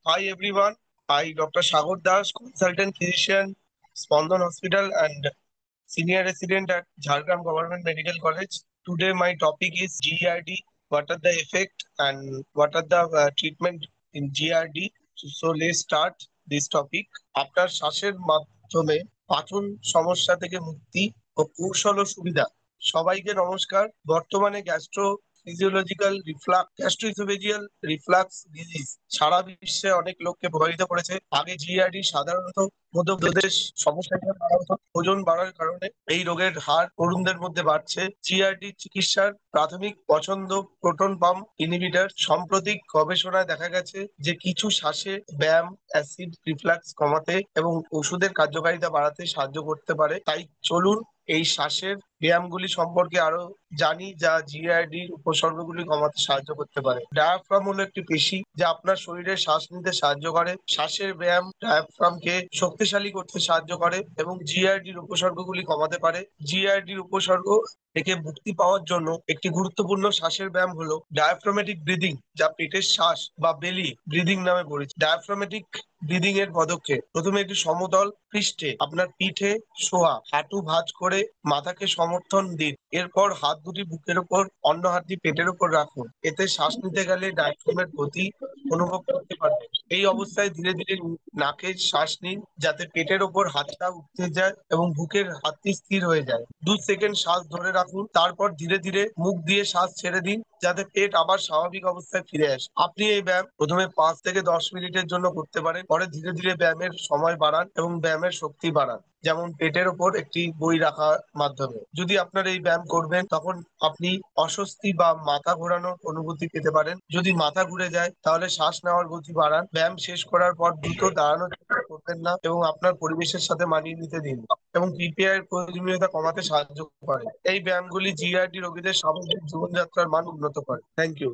Hi everyone, I Dr. Sagar Das, consultant physician, Spandon Hospital and senior resident at Jharkhand Government Medical College. Today my topic is GERD. What are the effect and what are the treatment in GERD? So let's start this topic. আপনার শ্বাসের মাধ্যমে পাচন সমস্যা থেকে মুক্তি ও কৌশল ও সুবিধা। সবাইকে নমস্কার। বর্তমানে physiological reflux gastroesophageal reflux disease সারা বিশ্বে অনেক লোককে প্রভাবিত করেছে। আগে জিআরডি সাধারণত মধ্যপ্রদেশ সমস্যা হিসেবে ধরা হতো। ওজন বাড়ার কারণে এই রোগের হার তরুণদের মধ্যে বাড়ছে। জিআরডি চিকিৎসার প্রাথমিক পছন্দ প্রোটন পাম্প ইনহিবিটর। সাম্প্রতিক গবেষণায় দেখা গেছে যে কিছু শ্বাসে ব্যায়াম অ্যাসিড রিফ্লাক্স কমাতে এবং ওষুধের কার্যকারিতা বাড়াতে সাহায্য করতে পারে। তাই চলুন এই শ্বাসের ব্যায়ামগুলি সম্পর্কে আরো জানি, যা জিআরডির উপসর্গগুলি কমাতে সাহায্য করতে পারে। ডায়াফ্রাম হলো একটি পেশি যা আপনার শরীরে শ্বাস নিতে সাহায্য করে। শ্বাসের ব্যায়াম ডায়াফ্রামকে শক্তিশালী করতে সাহায্য করে এবং জিআরডির উপসর্গগুলি কমাতে পারে। জিআরডির উপসর্গ থেকে মুক্তি পাওয়ার জন্য একটি গুরুত্বপূর্ণ শ্বাসের ব্যায়াম হলো ডায়াফ্রামেটিক ব্রিদিং, যা পেটের শ্বাস বা বেলি ব্রিদিং নামে পরিচিত। ডায়াফ্রামেটিক ব্রিদিং এর পদক্ষেপ: প্রথমে একটি সমতল পৃষ্ঠে আপনার পিঠে শোয়া, হাঁটু ভাঁজ করে মাথাকে সমর্থন দিন। এরপর হাত দুটি বুকের উপর, অন্য হাতটি পেটের উপর রাখুন। এতে শ্বাস নিতে গেলে ডায়াফ্রামের গতি অনুভব করতে পারবেন। এই অবস্থায় ধীরে ধীরে নাকে শ্বাস নিন, যাতে পেটের ওপর হাতটা উঠতে যায় এবং বুকের হাতটি স্থির হয়ে যায়। 2 সেকেন্ড শ্বাস ধরে রাখুন, তারপর ধীরে ধীরে মুখ দিয়ে শ্বাস ছেড়ে দিন, যাতে পেট আবার স্বাভাবিক অবস্থায় ফিরে আসে। আপনি এই ব্যায়াম প্রথমে 5 থেকে 10 মিনিটের জন্য করতে পারেন, পরে ধীরে ধীরে ব্যায়ামের সময় বাড়ান এবং ব্যায়ামের শক্তি বাড়ান, যেমন পেটের ওপর একটি বই রাখার মাধ্যমে। যদি আপনার এই ব্যায়াম করবেন তখন আপনি অস্বস্তি বা মাথা ঘোরানোর অনুভূতি পেতে পারেন। যদি মাথা ঘুরে যায় তাহলে শ্বাস নেওয়ার গতি বাড়ান। ব্যায়াম শেষ করার পর দ্রুত দাঁড়ানোর চেষ্টা করবেন না এবং আপনার পরিবেশের সাথে মানিয়ে নিতে দিন এবং পিপিআই এর প্রয়োজনীয়তা কমাতে সাহায্য করে। এই ব্যায়ামগুলি জিআরডি রোগীদের স্বাভাবিক জীবনযাত্রার মান উন্নত করে। Thank you.